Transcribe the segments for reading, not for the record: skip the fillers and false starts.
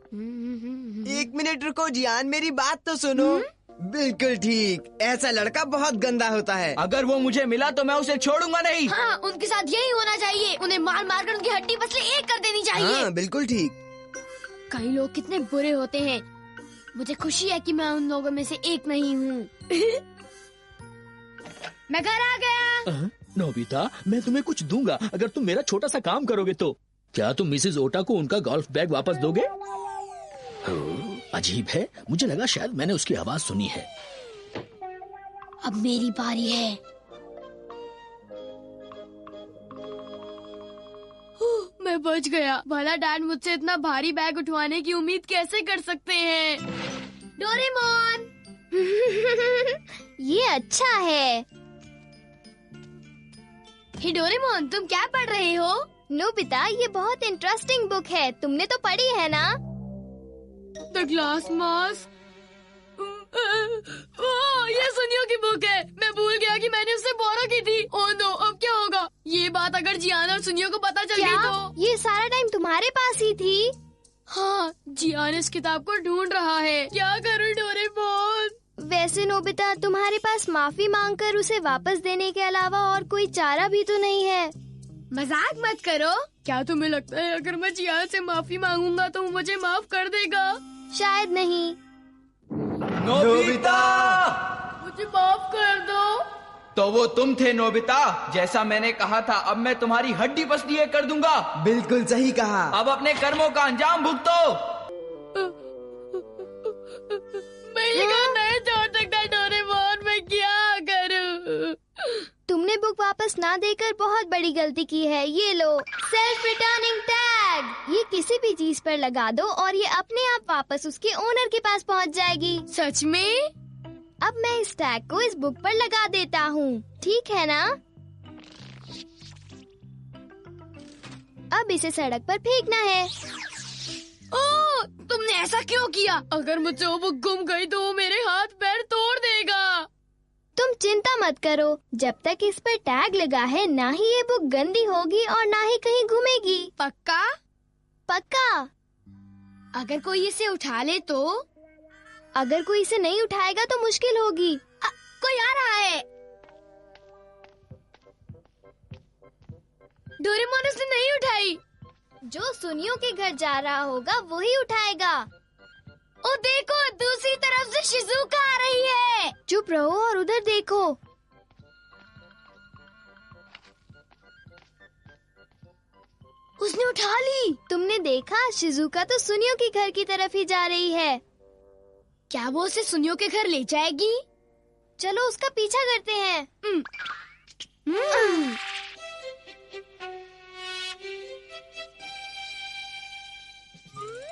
एक मिनट रुको जियान, मेरी बात तो सुनो। बिल्कुल ठीक, ऐसा लड़का बहुत गंदा होता है। अगर वो मुझे मिला तो मैं उसे छोड़ूंगा नहीं। हाँ, उनके साथ यही होना चाहिए। उन्हें मार मार कर उनकी हड्डी पसली एक कर देनी चाहिए। हाँ बिल्कुल ठीक। कई लोग कितने बुरे होते हैं। मुझे खुशी है कि मैं उन लोगों में से एक नहीं हूँ। मैं घर आ गया। नोबिता, मैं तुम्हें कुछ दूंगा अगर तुम मेरा छोटा सा काम करोगे तो। क्या तुम मिसेस ओटा को उनका गोल्फ बैग वापस दोगे? अजीब है, मुझे लगा शायद मैंने उसकी आवाज सुनी है। अब मेरी बारी है। मैं बच गया। भला डैड मुझसे इतना भारी बैग उठवाने की उम्मीद कैसे कर सकते हैं? डोरेमोन। ये अच्छा है। हे डोरेमोन, तुम क्या पढ़ रहे हो? नोबिता, ये बहुत इंटरेस्टिंग बुक है। तुमने तो पढ़ी है ना? The glass mask. ये सुनियो की बुक है। मैं भूल गया कि मैंने उससे बोरो की थी। ओह नो, अब क्या होगा? ये बात अगर जियान और सुनियो को पता चल गई तो। ये सारा टाइम तुम्हारे पास ही थी? हाँ, जियान इस किताब को ढूंढ रहा है। क्या करूँ डोरेमोन? वैसे नोबिता, तुम्हारे पास माफी मांगकर उसे वापस देने के अलावा और कोई चारा भी तो नहीं है। मजाक मत करो। क्या तुम्हें लगता है अगर मैं जियान से माफी मांगूंगा तो वो मुझे माफ कर देगा? शायद नहीं। नोबिता! मुझे माफ कर दो। तो वो तुम थे नोबिता, जैसा मैंने कहा था। अब मैं तुम्हारी हड्डी पसली एक कर दूंगा। बिल्कुल सही कहा। अब अपने कर्मों का अंजाम भुगतो। मैं ये घर नहीं छोड़ सकता डोरेमोन, मैं क्या करूं? तुमने बुक वापस ना देकर बहुत बड़ी गलती की है। ये लो, सेल्फ रिटर्निंग टैग। ये किसी भी चीज पर लगा दो और ये अपने आप वापस उसके ओनर के पास पहुंच जाएगी। सच में? अब मैं इस टैग को इस बुक पर लगा देता हूँ, ठीक है ना? अब इसे सड़क पर फेंकना है। ओह, तुमने ऐसा क्यों किया? अगर मुझसे वो बुक गुम गई तो वो मेरे हाथ पैर तोड़ देगा। तुम चिंता मत करो, जब तक इस पर टैग लगा है ना ही ये बुक गंदी होगी और ना ही कहीं घूमेगी। पक्का? पक्का। अगर कोई इसे उठा ले तो? अगर कोई इसे नहीं उठाएगा तो मुश्किल होगी। कोई आ रहा है। डोरेमोन, उसने नहीं उठाई। जो सुनियो के घर जा रहा होगा वही उठाएगा। ओ देखो, दूसरी तरफ से शिजुका आ रही है। चुप रहो और उधर देखो। उसने उठा ली। तुमने देखा, शिजुका तो सुनियो के घर की तरफ ही जा रही है। क्या वो उसे सुनियो के घर ले जाएगी? चलो उसका पीछा करते हैं।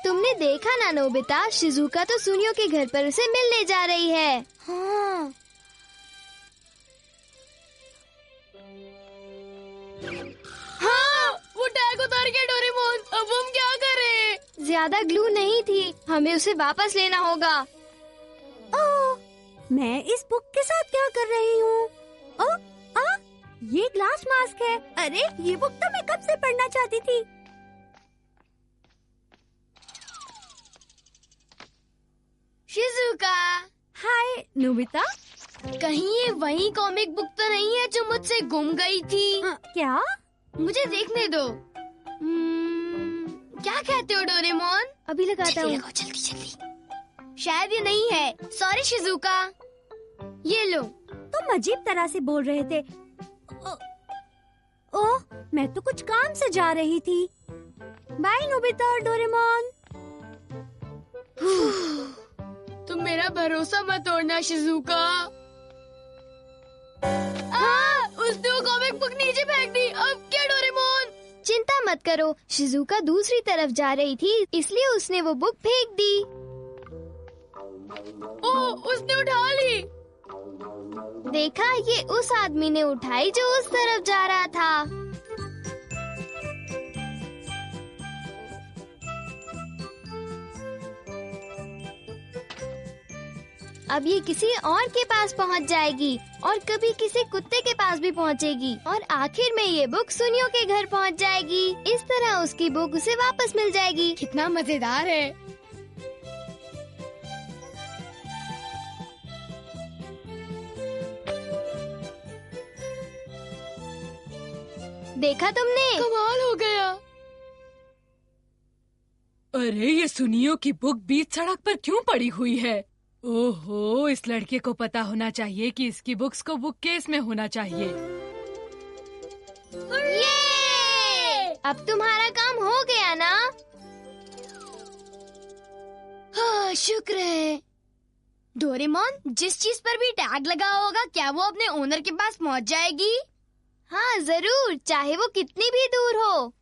तुमने देखा ना नोबिता, शिजुका तो सुनियो के घर पर उसे मिलने जा रही है। हाँ। हाँ, वो टैग उतार गया डोरेमोन। अब हम क्या करें? ज्यादा ग्लू नहीं थी, हमें उसे वापस लेना होगा। ओह, मैं इस बुक के साथ क्या कर रही हूँ? ये ग्लास मास्क है। अरे, ये बुक तो मैं कब से पढ़ना चाहती थी। शिजुका। हाय नोबिता। कहीं ये वही कॉमिक बुक तो नहीं है जो मुझसे गुम गई थी? क्या? मुझे देखने दो। क्या कहते हो डोरेमोन? अभी लगाता हूँ। जल्दी जल्दी। शायद ये नहीं है। Sorry Shizuka. ये लो। तुम अजीब तरह से बोल रहे थे। ओह, मैं तो कुछ काम से जा रही थी। बाय नोबिता और डोरेमोन। तुम मेरा भरोसा मत तोड़ना शिजुका। उसने वो कॉमिक बुक नीचे फेंक दी। अब क्या डोरेमोन? चिंता मत करो, शिजुका दूसरी तरफ जा रही थी इसलिए उसने वो बुक फेंक दी। ओह, उसने उठा ली। देखा, ये उस आदमी ने उठाई जो उस तरफ जा रहा था। अब ये किसी और के पास पहुंच जाएगी और कभी किसी कुत्ते के पास भी पहुंचेगी और आखिर में ये बुक सुनियो के घर पहुंच जाएगी। इस तरह उसकी बुक उसे वापस मिल जाएगी। कितना मजेदार है। देखा तुमने? कमाल हो गया। अरे ये सुनियो की बुक बीच सड़क पर क्यों पड़ी हुई है? ओहो, इस लड़के को पता होना चाहिए कि इसकी बुक्स को बुक केस में होना चाहिए। ये! अब तुम्हारा काम हो गया ना? हाँ, शुक्र है। डोरेमोन, जिस चीज पर भी टैग लगा होगा क्या वो अपने ओनर के पास पहुंच जाएगी? हाँ जरूर, चाहे वो कितनी भी दूर हो।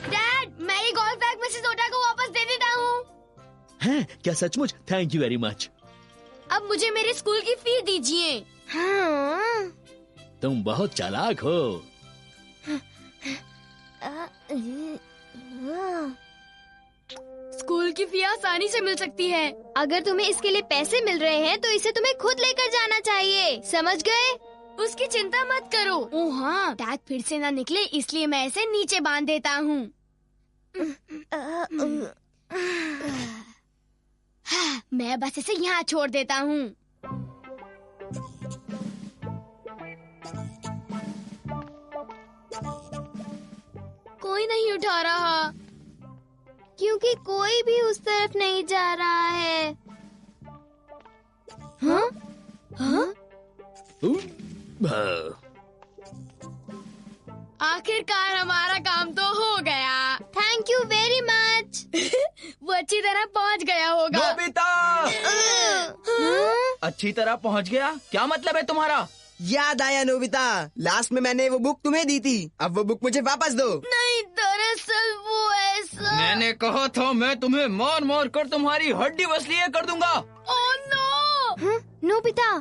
डैड, मैं ये गोल्फ बैग मिसेस ओटा को वापस दे देता हूँ। हैं? क्या सचमुच? Thank you very much. अब मुझे मेरे स्कूल की फीस दीजिए। हाँ। तुम बहुत चालाक हो। स्कूल की फी आसानी से मिल सकती है। अगर तुम्हें इसके लिए पैसे मिल रहे हैं तो इसे तुम्हें खुद लेकर जाना चाहिए, समझ गए? उसकी चिंता मत करो। ओह हाँ, टैग फिर से ना निकले इसलिए मैं इसे नीचे बांध देता हूँ। मैं बस इसे यहाँ छोड़ देता हूँ। कोई नहीं उठा रहा। क्योंकि कोई भी उस तरफ नहीं जा रहा है। हाँ? हाँ? आखिरकार हमारा काम तो हो गया। Thank you very much. वो अच्छी तरह पहुंच गया होगा। नोबिता! हाँ? अच्छी तरह पहुंच गया? क्या मतलब है तुम्हारा? याद आया नोबिता, लास्ट में मैंने वो बुक तुम्हें दी थी, अब वो बुक मुझे वापस दो। नहीं, दरअसल वो ऐसा। मैंने कहा था मैं तुम्हें मार मार कर तुम्हारी हड्डी वसलीय कर दूंगा। Oh no! हाँ? नोबिता,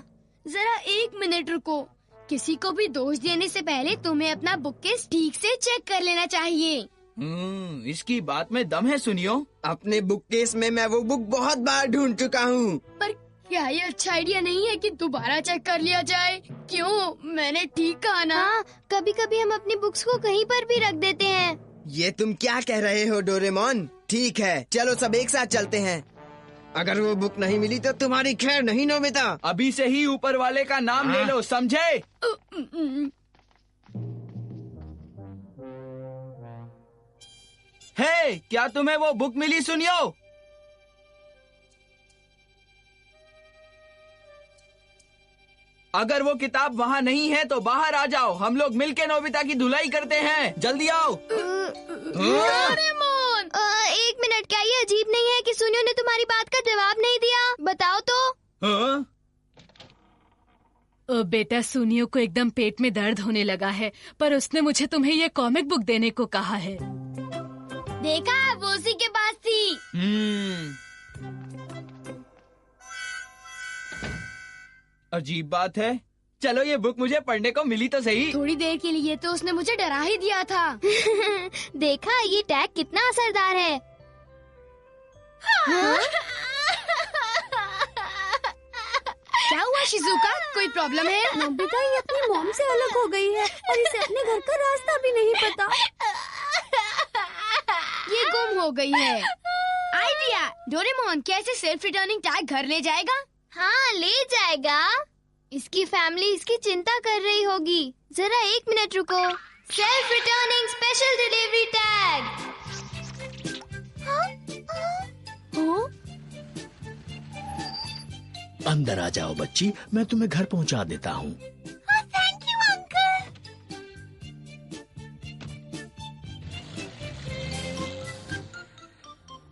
जरा 1 मिनट रुको। किसी को भी दोष देने से पहले तुम्हें अपना बुक केस ठीक से चेक कर लेना चाहिए। इसकी बात में दम है सुनियो। अपने बुक केस में मैं वो बुक बहुत बार ढूंढ चुका हूँ। पर क्या ये अच्छा आइडिया नहीं है कि दोबारा चेक कर लिया जाए? क्यों, मैंने ठीक कहा ना? हाँ, कभी कभी हम अपनी बुक्स को कहीं पर भी रख देते हैं। ये तुम क्या कह रहे हो डोरेमोन? ठीक है, चलो सब एक साथ चलते हैं। अगर वो बुक नहीं मिली तो तुम्हारी खैर नहीं नोबिता। अभी से ही ऊपर वाले का नाम ले लो, समझे? हे, क्या तुम्हें वो बुक मिली सुनियो? अगर वो किताब वहाँ नहीं है तो बाहर आ जाओ, हम लोग मिलके नोबिता की धुलाई करते हैं। जल्दी आओ। डोरेमोन! 1 मिनट, क्या ये अजीब नहीं है कि सुनियो ने तुम्हारी बात का जवाब नहीं दिया? बताओ तो। हाँ? बेटा, सुनियो को एकदम पेट में दर्द होने लगा है, पर उसने मुझे तुम्हें ये कॉमिक बुक देने को कहा है। देखा, वो उसी के पास थी। अजीब बात है। चलो ये बुक मुझे पढ़ने को मिली तो सही। थोड़ी देर के लिए तो उसने मुझे डरा ही दिया था। देखा, ये टैग कितना असरदार है। हाँ? क्या हुआ शिजुका? कोई प्रॉब्लम है? नोबिता ये अपनी मॉम से अलग हो गई है और इसे अपने घर का रास्ता भी नहीं पता। ये गुम हो गई है। आइडिया! डोरेमोन, क्या इसे सेल्फ रिटर्निंग टैग घर ले जाएगा? हाँ, ले जाएगा। इसकी फैमिली इसकी चिंता कर रही होगी। जरा 1 मिनट रुको। Self returning special delivery tag. अंदर आ जाओ बच्ची, मैं तुम्हें घर पहुंचा देता हूँ। Thank you uncle.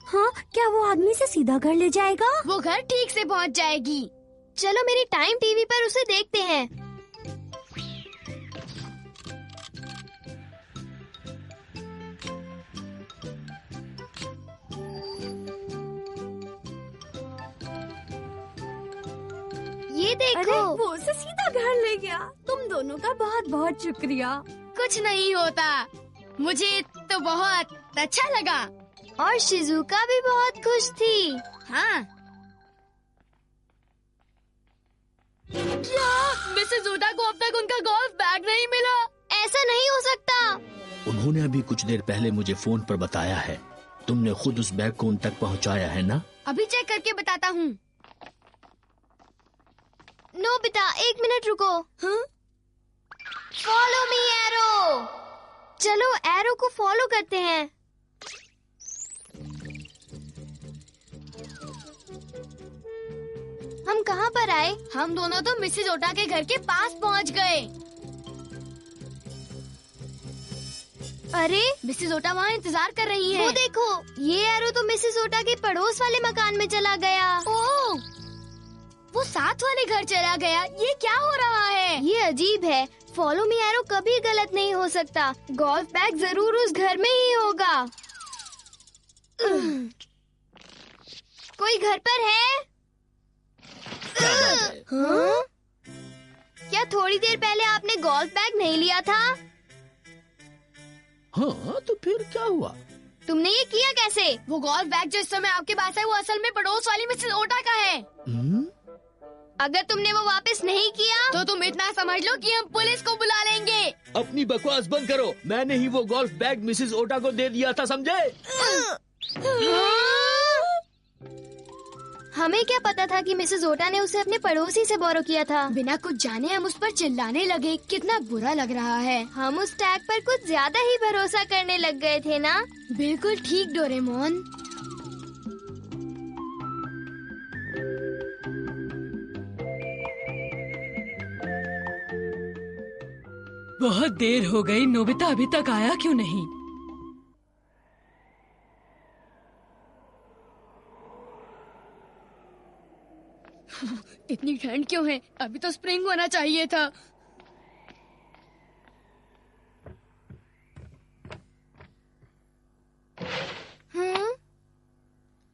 हाँ, क्या वो आदमी से सीधा घर ले जाएगा? वो घर ठीक से पहुंच जाएगी। चलो मेरी टाइम टीवी पर उसे देखते हैं। ये देखो। अरे वो उसे सीधा घर ले गया। तुम दोनों का बहुत बहुत शुक्रिया। कुछ नहीं होता, मुझे तो बहुत अच्छा लगा। और शिजुका भी बहुत खुश थी। हाँ। क्या मिसेस ओटा को अब तक उनका गोल्फ बैग नहीं मिला? ऐसा नहीं हो सकता। उन्होंने अभी कुछ देर पहले मुझे फोन पर बताया है। तुमने खुद उस बैग को उन तक पहुंचाया है ना? अभी चेक करके बताता हूँ। नोबिता, 1 मिनट रुको। Follow me arrow. चलो एरो को फॉलो करते हैं। हम कहाँ पर आए? हम दोनों तो मिसेज ओटा के घर के पास पहुंच गए। अरे मिसेज ओटा वहाँ इंतजार कर रही है। वो देखो, ये एरो तो मिसेस ओटा के पड़ोस वाले मकान में चला गया। ओह, वो साथ वाले घर चला गया। ये क्या हो रहा है? ये अजीब है। फॉलो मी एरो कभी गलत नहीं हो सकता। गोल्फ बैग जरूर उस घर में ही होगा। कोई घर पर है? हाँ? क्या थोड़ी देर पहले आपने गोल्फ बैग नहीं लिया था? हाँ, तो फिर क्या हुआ? तुमने ये किया कैसे? वो गोल्फ बैग जो इस समय आपके पास है वो असल में पड़ोस वाली मिसेज ओटा का है। अगर तुमने वो वापस नहीं किया तो तुम इतना समझ लो कि हम पुलिस को बुला लेंगे। अपनी बकवास बंद करो। मैंने ही वो गोल्फ बैग मिसेज ओटा को दे दिया था, समझे? हमें क्या पता था कि मिसेस ओटा ने उसे अपने पड़ोसी से बोरो किया था। बिना कुछ जाने हम उस पर चिल्लाने लगे। कितना बुरा लग रहा है। हम उस टैग पर कुछ ज्यादा ही भरोसा करने लग गए थे ना? बिल्कुल ठीक डोरेमोन। बहुत देर हो गई, नोबिता अभी तक आया क्यों नहीं? इतनी ठंड क्यों है? अभी तो स्प्रिंग होना चाहिए था।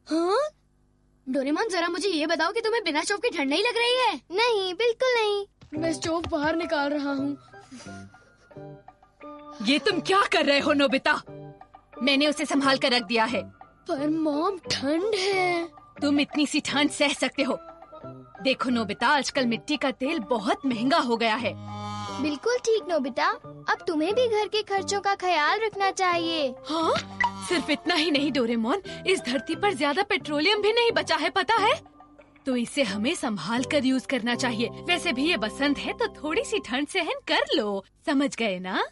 हाँ? डोरेमोन, जरा मुझे ये बताओ कि तुम्हें बिना स्टोव की ठंड नहीं लग रही है? नहीं, बिल्कुल नहीं। मैं स्टोव बाहर निकाल रहा हूँ। ये तुम क्या कर रहे हो नोबिता? मैंने उसे संभाल कर रख दिया है। पर मॉम, ठंड है। तुम इतनी सी ठंड सह सकते हो। देखो नोबिता, आजकल मिट्टी का तेल बहुत महंगा हो गया है। बिल्कुल ठीक नोबिता, अब तुम्हें भी घर के खर्चों का ख्याल रखना चाहिए। हाँ? सिर्फ इतना ही नहीं डोरेमोन, इस धरती पर ज्यादा पेट्रोलियम भी नहीं बचा है, पता है? तो इसे हमें संभाल कर यूज करना चाहिए। वैसे भी ये बसंत है तो थोड़ी सी ठंड सहन कर लो, समझ गए ना?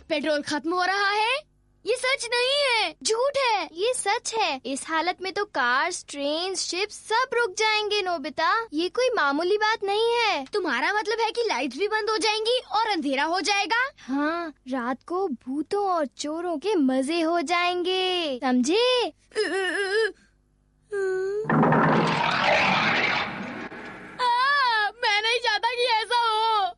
पेट्रोल खत्म हो रहा है? ये सच नहीं है, झूठ है। ये सच है। इस हालत में तो कार्स, ट्रेन, शिप्स सब रुक जाएंगे नोबिता। ये कोई मामूली बात नहीं है। तुम्हारा मतलब है कि लाइट्स भी बंद हो जाएंगी और अंधेरा हो जाएगा? हाँ, रात को भूतों और चोरों के मजे हो जाएंगे, समझे? मैं नहीं चाहता कि ऐसा हो।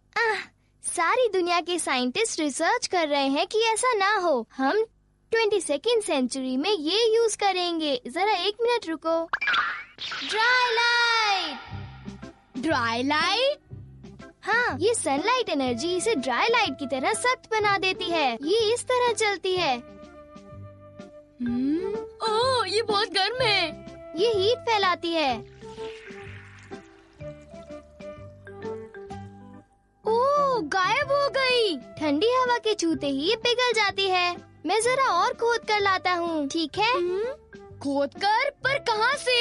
सारी दुनिया के साइंटिस्ट रिसर्च कर रहे हैं कि ऐसा ना हो। हम 22nd सेंचुरी में ये यूज करेंगे। जरा 1 मिनट रुको। Dry light. Dry light? हाँ, ये सनलाइट एनर्जी इसे ड्राई लाइट की तरह सख्त बना देती है। ये इस तरह चलती है। ओह, ये बहुत गर्म है। ये हीट फैलाती है। ओह, गायब हो गई। ठंडी हवा के छूते ही ये पिघल जाती है। मैं जरा और खोद कर लाता हूँ, ठीक है? खोद कर? पर कहाँ से?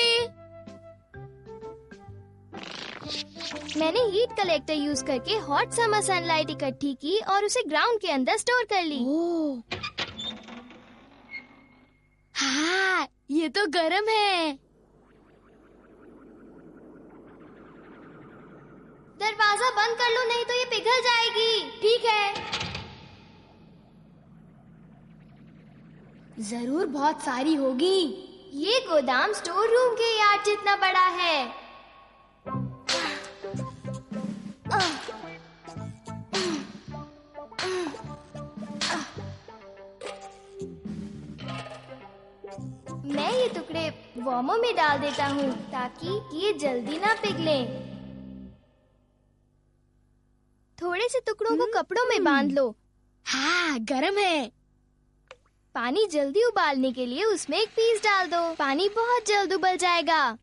मैंने हीट कलेक्टर यूज करके हॉट समर सनलाइट इकट्ठी की और उसे ग्राउंड के अंदर स्टोर कर ली। ओह, हाँ, ये तो गर्म है। दरवाजा बंद कर लो, नहीं तो ये पिघल जाएगी। ठीक है। जरूर बहुत सारी होगी। ये गोदाम स्टोर रूम के यार्ड जितना बड़ा है। मैं ये टुकड़े वॉर्मो में डाल देता हूँ ताकि ये जल्दी ना पिघलें। थोड़े से टुकड़ों को कपड़ों में बांध लो। हाँ, गर्म है। पानी जल्दी उबालने के लिए उसमें एक पीस डाल दो। पानी बहुत जल्द उबल जाएगा।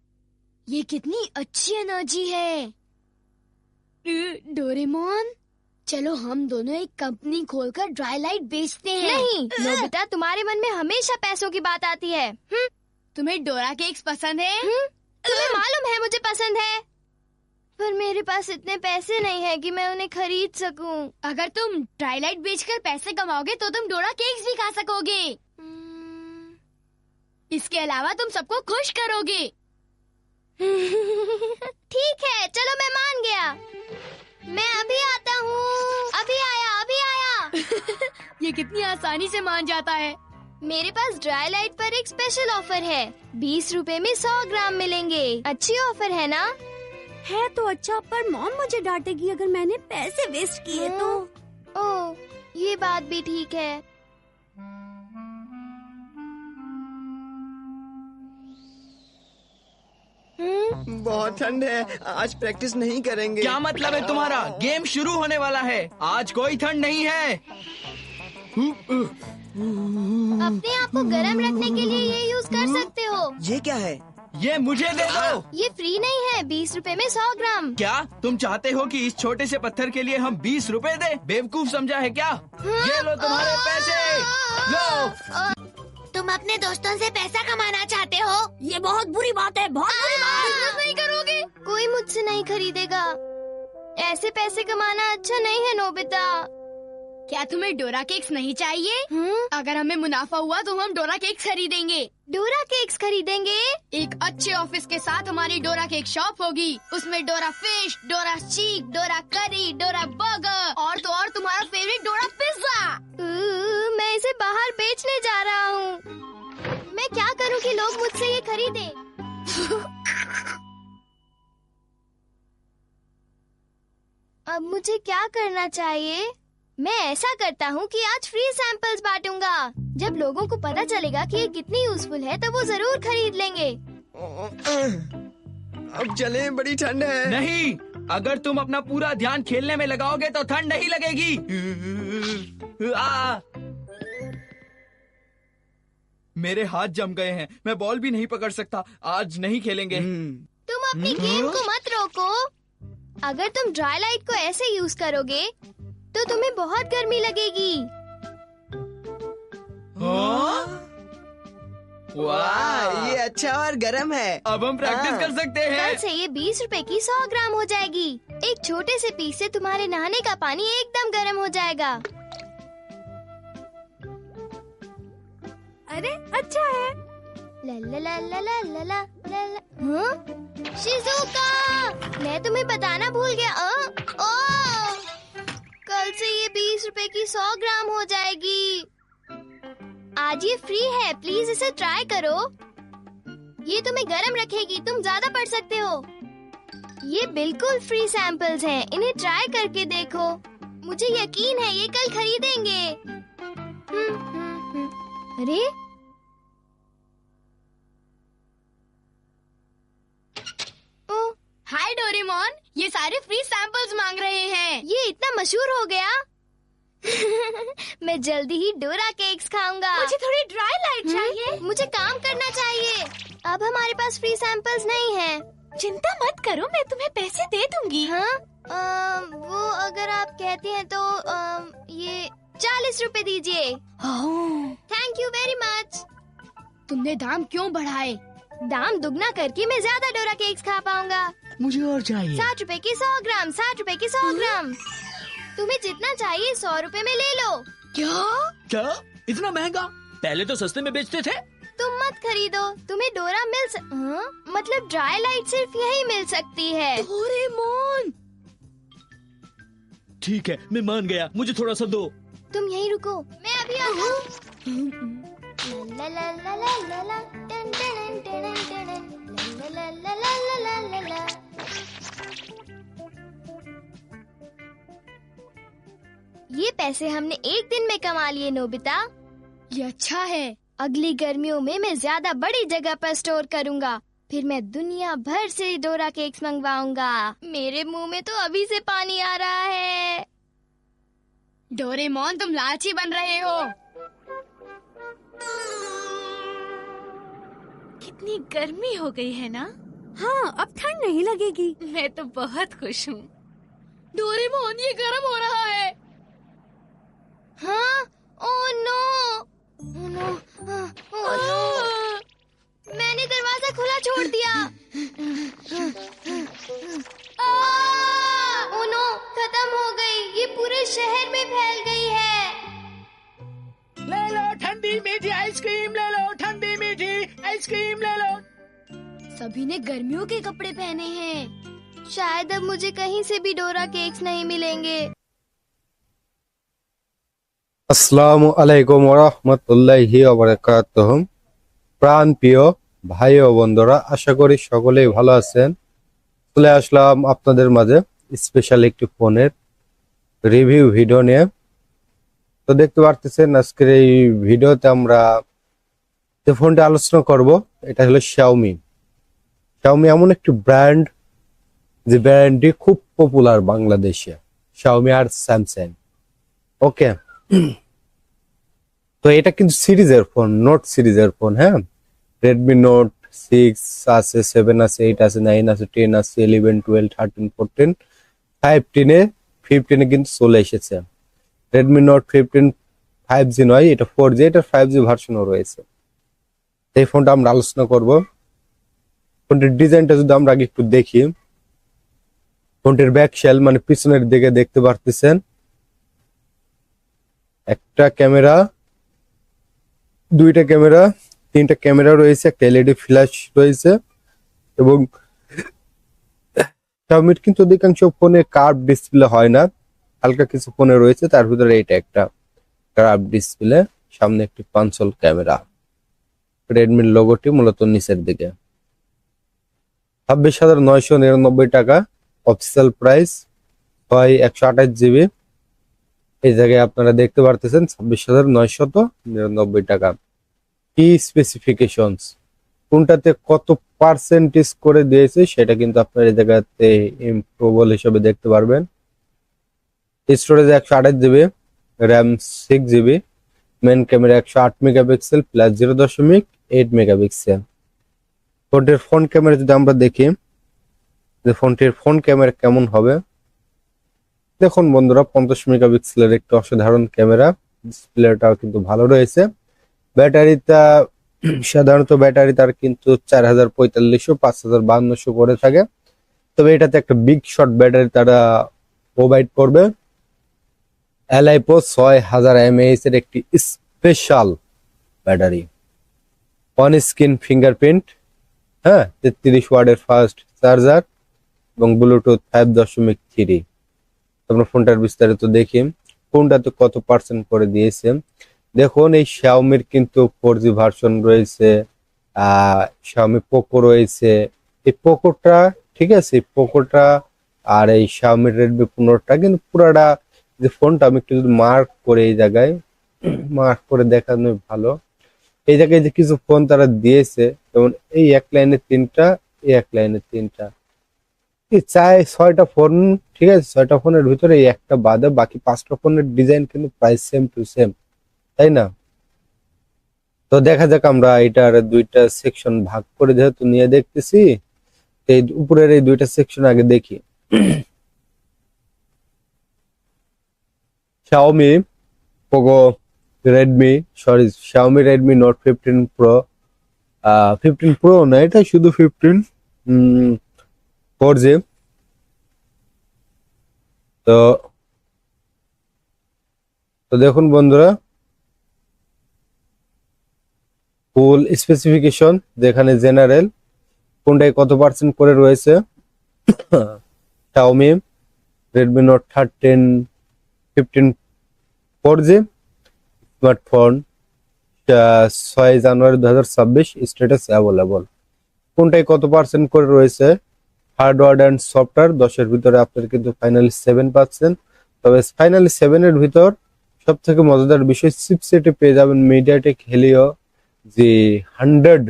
ये कितनी अच्छी एनर्जी है। डोरेमोन, चलो हम दोनों एक कंपनी खोलकर ड्राई लाइट बेचते हैं। नहीं नोबिता, तुम्हारे मन में हमेशा पैसों की बात आती है। तुम्हें डोरा केक्स पसंद है? तुम्हें मालूम है मुझे पसंद है, पर मेरे पास इतने पैसे नहीं है कि मैं उन्हें खरीद सकूं। अगर तुम ट्राइलाइट बेचकर पैसे कमाओगे तो तुम डोरा केक्स भी खा सकोगे। इसके अलावा तुम सबको खुश करोगे। ठीक है, चलो मैं मान गया। मैं अभी आता हूँ। अभी आया। ये कितनी आसानी से मान जाता है। मेरे पास ड्राई लाइट पर एक स्पेशल ऑफर है। 20 रुपए में 100 ग्राम मिलेंगे। अच्छी ऑफर है ना? है तो अच्छा, पर मॉम मुझे डांटेगी अगर मैंने पैसे वेस्ट किए तो। ओह, ये बात भी ठीक है। बहुत ठंड है, आज प्रैक्टिस नहीं करेंगे। क्या मतलब है तुम्हारा? गेम शुरू होने वाला है, आज कोई ठंड नहीं है। अपने आप को गर्म रखने के लिए ये यूज कर सकते हो। ये क्या है? ये मुझे दे दो। ये फ्री नहीं है, 20 रुपए में 100 ग्राम। क्या तुम चाहते हो कि इस छोटे से पत्थर के लिए हम 20 रुपए दे? बेवकूफ समझा है क्या? ये लो तुम्हारे पैसे, लो। तुम अपने दोस्तों से पैसा कमाना चाहते हो? ये बहुत बुरी बात है, बहुत बुरी बात। बिजनेस नहीं करोगे? कोई मुझसे नहीं खरीदेगा। ऐसे पैसे कमाना अच्छा नहीं है नोबिता। क्या तुम्हें डोरा केक्स नहीं चाहिए? अगर हमें मुनाफा हुआ तो हम डोरा केक्स खरीदेंगे। डोरा केक्स खरीदेंगे? एक अच्छे ऑफिस के साथ हमारी डोरा केक शॉप होगी। उसमें डोरा फिश, डोरा चीक, डोरा करी, डोरा बर्गर और तो और तुम्हारा फेवरेट डोरा पिज्जा। मैं इसे बाहर बेचने जा रहा हूँ। मैं क्या करूँ कि लोग मुझसे ये खरीदें? अब मुझे क्या करना चाहिए? मैं ऐसा करता हूँ कि आज फ्री सैंपल्स बांटूंगा। जब लोगों को पता चलेगा कि ये कितनी यूजफुल है तो वो जरूर खरीद लेंगे। अब चले, बड़ी ठंड है। नहीं, अगर तुम अपना पूरा ध्यान खेलने में लगाओगे तो ठंड नहीं लगेगी। मेरे हाथ जम गए हैं, मैं बॉल भी नहीं पकड़ सकता। आज नहीं खेलेंगे। तुम अपनी गेम को मत रोको। अगर तुम ड्राई लाइट को ऐसे यूज करोगे तो तुम्हें बहुत गर्मी लगेगी। वाह, ये अच्छा और गर्म है। अब हम प्रैक्टिस कर सकते हैं। कल से ये 20 रुपए की 100 ग्राम हो जाएगी। एक छोटे से पीस से तुम्हारे नहाने का पानी एकदम गर्म हो जाएगा। अरे अच्छा है। ला ला ला ला ला ला ला ला ला। हाँ? शिजुका, मैं तुम्हें बताना भूल गया। कल से ये 20 रुपए की 100 ग्राम हो जाएगी। आज ये फ्री है, प्लीज इसे ट्राई करो। ये तुम्हें गर्म रखेगी, तुम ज्यादा पढ़ सकते हो। ये बिल्कुल फ्री सैंपल्स हैं, इन्हें ट्राई करके देखो। मुझे यकीन है ये कल खरीदेंगे। अरे हाय डोरेमोन, ये सारे फ्री सैंपल्स मांग रहे हैं। ये इतना मशहूर हो गया। मैं जल्दी ही डोरा केक्स खाऊंगा। मुझे थोड़ी ड्राई लाइट चाहिए। मुझे काम करना चाहिए। अब हमारे पास फ्री सैंपल्स नहीं हैं। चिंता मत करो, मैं तुम्हें पैसे दे दूंगी। हाँ, वो अगर आप कहते हैं तो ये 40 रुपए दीजिए। Thank you very much. तुमने दाम क्यों बढ़ाए? दाम दुगना करके मैं ज्यादा डोरा केक्स खा पाऊंगा। मुझे और चाहिए। 60 रुपए की 100 ग्राम, 60 रुपए की 100 ग्राम। तुम्हें जितना चाहिए 100 रुपए में ले लो। क्या इतना महंगा? पहले तो सस्ते में बेचते थे। तुम मत खरीदो, तुम्हें डोरा मतलब ड्राई लाइट सिर्फ यही मिल सकती है। डोरेमोन, ठीक है, मैं मान गया, मुझे थोड़ा सा दो। तुम यहीं रुको, मैं अभी आता हूँ। ला ला ला ला ला ला, टन टन टन टन, ला ला ला ला ला ला ला। ये पैसे हमने एक दिन में कमा लिए नोबिता। ये अच्छा है। अगली गर्मियों में मैं ज्यादा बड़ी जगह पर स्टोर करूँगा। फिर मैं दुनिया भर से डोरा केक्स मंगवाऊंगा। मेरे मुंह में तो अभी से पानी आ रहा है। डोरेमोन, तुम लालची बन रहे हो। कितनी गर्मी हो गई है ना? हाँ, अब ठंड नहीं लगेगी। मैं तो बहुत खुश हूँ। डोरेमोन, ये गर्म हो रहा है। हाँ? Oh no, oh no, oh no. मैंने दरवाजा खुला छोड़ दिया। सभी ने गर्मियों के कपड़े पहने हैं। शायद अब मुझे कहीं से भी डोरा केक्स नहीं मिलेंगे। আসসালামু আলাইকুম ওয়া রাহমাতুল্লাহি ওয়া বারাকাতুহু। প্রাণ প্রিয় ভাই ও বন্ধুরা, আশা করি সকলেই ভালো আছেন। চলে আসলাম আপনাদের মাঝে স্পেশাল একটি ফোনের রিভিউ ভিডিও নিয়ে। তো দেখতে পারতেছেন আজকের এই ভিডিওতে আমরা যে ফোনটা আলোচনা করব এটা হলো Xiaomi। Xiaomi এমন একটি ব্র্যান্ড যে ব্র্যান্ডটি খুব পপুলার বাংলাদেশে, Xiaomi আর স্যামসাং। ওকে, তো এটা কিন্তু সিরিজের ফোন, নোট সিরিজের ফোন। হ্যাঁ, রেডমি নোট 6 আছে, 7 আছে, 8 আছে, 9 আছে, 10 আছে, 11, 12, 13, 14, 15 কিন্তু চলে এসেছে। রেডমি নোট 15 5G নয়, এটা 4G, এটা 5G ভার্সনও রয়েছে। এই ফোনটা আমরা আলোচনা করব। ফোনটির ডিজাইনটা যদি আমরা আগে একটু দেখি, ফোনটির ব্যাক শেল মানে পিছনের দিকে দেখতে পারতেছেন একটা ক্যামেরা, দুইটা ক্যামেরা, তিনটা ক্যামেরা রয়েছে, একটা এলইডি ফ্ল্যাশ রয়েছে এবং Xiaomi কিন্তু অধিকাংশ ফোনে কার্ভ ডিসপ্লে হয় না, হালকা কিছু ফোনে রয়েছে, তার ভিতরে এটা একটা কার্ভ ডিসপ্লে, সামনে একটি পাঞ্চল ক্যামেরা। রেডমির লোগোটি মূলত নিচের দিকে। 26,999 টাকা অফিসিয়াল প্রাইস, হয় 128GB। এই জায়গায় আপনারা দেখতে পারতেছেন 26,999 টাকা। কি স্পেসিফিকেশনস, কোনটাতে কত পার্সেন্টেজ করে দিয়েছে সেটা কিন্তু আপনারা এই জায়গাতে ইমপ্রুভেবল হিসেবে দেখতে পারবেন। Storage 128GB, RAM 6GB, main camera 108 megapixel plus 0.8 megapixel. ফোনটির ফ্রন্ট ক্যামেরা যদি আমরা দেখি যে ফোনটির ফ্রন্ট ক্যামেরা কেমন হবে, দেখুন বন্ধুরা, 50 মেগাপিক্সেলের একটি অসাধারণ ক্যামেরা, ডিসপ্লেটাও কিন্তু ভালো রয়েছে। ব্যাটারিটা সাধারণত ব্যাটারি তার কিন্তু 4045, 5500 করে থাকে, তবে এটাতে একটা বিগ শট ব্যাটারি তারা প্রোভাইড করবে। এলআইপো 6000 mAh এর একটি special battery, on screen fingerprint, হ্যাঁ, 33 ওয়াটের ফাস্ট চার্জার এবং ব্লুটুথ 5.3। আমরা ফোনটার বিস্তারিত দেখি কোনটাতে কত পার্সেন্ট করে দিয়েছে। দেখুন, এই Xiaomi-র কিন্তু 4G ভার্সন রয়েছে, Xiaomi Poco রয়েছে। এই পোকোটা ঠিক আছে, এই পোকোটা আর এই Xiaomi Redmi 15টা কিন্তু পুরাটা যে ফোনটা, আমি একটু যদি মার্ক করে এই জায়গায় মার্ক করে দেখানো ভালো। এই জায়গায় যে কিছু ফোন তারা দিয়েছে, যেমন এই এক লাইনে 3টা, এই এক লাইনে 3টা, চাই 6টা ফোন, ঠিক আছে, 6টা ফোনের ভিতরে এই একটা বাদে বাকি 5টা ফোনের ডিজাইন কিন্তু প্রায় সেম টু সেম, তাই না? তো দেখা যাক, আমরা এটার দুইটা সেকশন ভাগ করে যেহেতু নিয়ে দেখতেছি, এই উপরের এই দুইটা সেকশন আগে দেখি। Xiaomi Poco Redmi, sorry Xiaomi Redmi Note 15 Pro, 15 Pro না, এটা শুধু 15, 4G। তো দেখুন বন্ধুরা, ফুল স্পেসিফিকেশন যেখানে জেনারেল কোনটায় কত পার্সেন্ট করে রয়েছে। Xiaomi Redmi Note 13 15 4G smartphone, 6 জানুয়ারি 2026, স্ট্যাটাস অ্যাভেলেবল। কোনটায় কত পার্সেন্ট করে রয়েছে, হার্ডওয়্যার অ্যান্ড সফটওয়্যার 10-এর ভিতরে আপনার কিন্তু ফাইনালি 7 পাচ্ছেন। তবে ফাইনালি 7-এর ভিতর সব থেকে মজাদার বিষয়, চিপসেটে পেয়ে যাবেন MediaTek Helio G100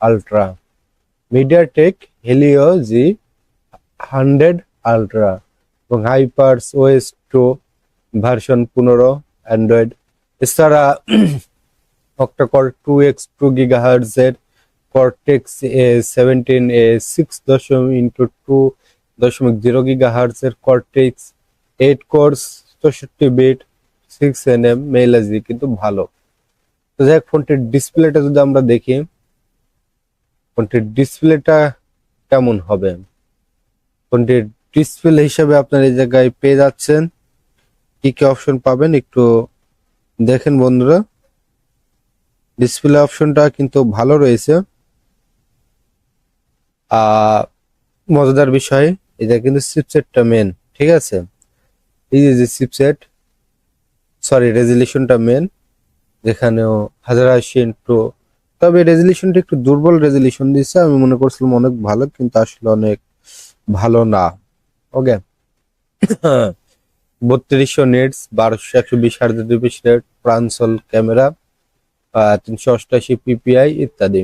Ultra, MediaTek Helio G100 Ultra এবং হাইপারস OS 2 ভার্সন 15 অ্যান্ড্রয়েড। এছাড়া octa-core 2x2 GHz এর Cortex A17 6.2.0 GHz এর Cortex 8 cores 64 বিট 6nm মেল এসডি কিন্তু ভালো। তো যাই হোক, ফোনটির ডিসপ্লেটা যদি আমরা দেখি, ফোনটির ডিসপ্লেটা কেমন হবে, ফোনটির ডিসপ্লে হিসেবে আপনার এই জায়গায় পেয়ে যাচ্ছেন কি কি অপশন পাবেন একটু দেখেন বন্ধুরা। ডিসপ্লে অপশনটা কিন্তু ভালো রয়েছে। আহ মজাদার বিষয়, এটা কিন্তু চিপসেটটা মেন, ঠিক আছে। এই যে চিপসেট, সরি রেজলিউশনটা মেন, যেখানেও 1080 তবে রেজলিউশনটা একটু দুর্বল রেজলিউশন দিচ্ছে। আমি মনে করছিলাম অনেক ভালো, কিন্তু আসলে অনেক ভালো না। ওকে 3200 নিটস, 1200 120 Hz রেট, প্রান্সল ক্যামেরা, 388 PPI ইত্যাদি।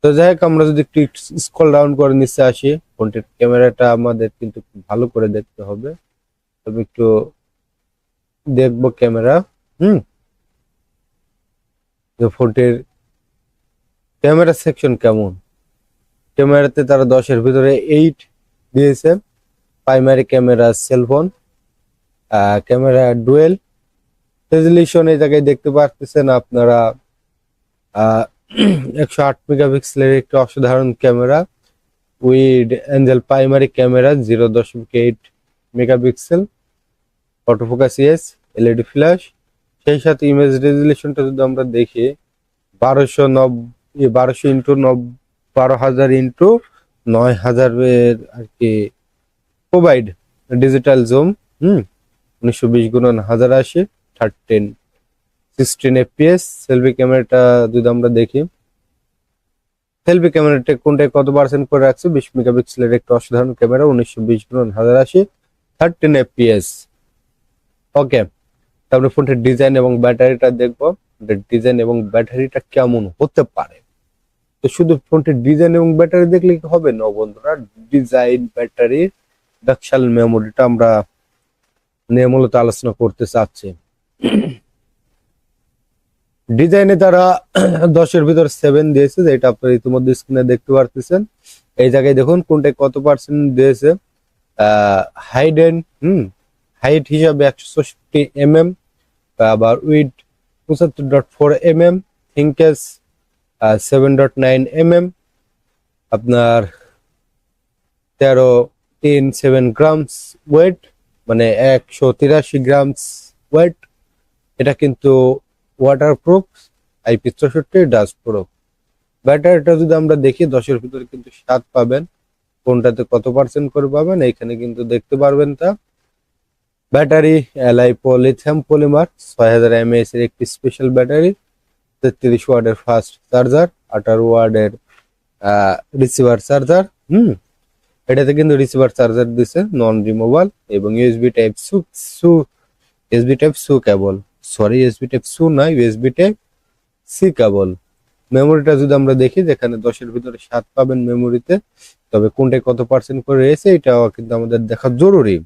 তো যাই হোক, আমরা যদি একটু স্ক্রল ডাউন করে নিচে আসি, ফোনটির ক্যামেরাটা আমাদের কিন্তু ভালো করে দেখতে হবে। তবে একটু দেখবো ক্যামেরা। ফোনটির ক্যামেরা সেকশন কেমন। ক্যামেরাতে তারা 10-এর ভিতরে 8 দিয়েছে। Primary camera, cellphone camera, dual resolution এই জায়গায় দেখতে পাচ্ছেন আপনারা। 108 মেগাপিক্সেলের একটি অসাধারণ camera weed angle primary camera, 0.8 megapixel, autofocus yes, LED flash. সেই সাথে ইমেজ রেজলিউশনটা যদি আমরা দেখি 1200 ইন্টু 12,000 ইন্টু 9,000 এর আর কি provide digital zoom. 1920x1080, 16 FPS। Selfie ক্যামেরাটা যদি আমরা দেখি, সেলফি ক্যামেরাটা কোনটায় কত পার্সেন্ট করে রাখছে, 20 মেগাপিক্সেলের একটা অসাধারণ ক্যামেরা, 1920x1080, 13 FPS। ওকে, তারপরে ফোনটির ডিজাইন এবং ব্যাটারিটা দেখবো, ডিজাইন এবং ব্যাটারিটা কেমন হতে পারে। তো শুধু ফোনটির ডিজাইন এবং ব্যাটারি দেখলে কি হবে না বন্ধুরা, ডিজাইন, ব্যাটারি, ডাকশাল মেমোরিটা আমরা নিয়ে মূলত আলোচনা করতে চাচ্ছি। ডিজাইনে তারা 10-এর ভিতর 7 দিয়েছে, যেটা আপনারা ইতিমধ্যে স্ক্রিনে দেখতে পারতেছেন। এই জায়গায় দেখুন কোনটায় কত পার্সেন্ট দিয়েছে। হাইট হিসাবে 164 mm, আবার উইড 75.4 mm, থিঙ্কেস 7.9 mm, আপনার 13.7 গ্রামস ওয়েট, মানে 183 গ্রামস ওয়েট। এটা কিন্তু ওয়াটারপ্রুফ, IP64 ডাস্ট প্রুফ। ব্যাটারিটা যদি আমরা দেখি 10-এর ভিতরে কিন্তু 7 পাবেন। কোনটাতে কত পার্সেন্ট করে পাবেন এখানে কিন্তু দেখতে পারবেন তা। Battery LiPo lithium polymer, 6000 mAh এর একটি স্পেশাল ব্যাটারি, 33 ওয়াটের ফাস্ট চার্জার, 18 ওয়াটের রিসিভার চার্জার। এটাতে কিন্তু রিসিভার চার্জার দিছে নন রিমুভাল, এবং USB type C cable, USB type C না, ইউএসবি টাইপ সি কেবল। মেমোরিটা যদি আমরা দেখি, যেখানে 10-এর ভিতরে 7 পাবেন মেমোরিতে, তবে কোনটায় কত পার্সেন্ট করে রয়েছে এটাও কিন্তু আমাদের দেখা জরুরি।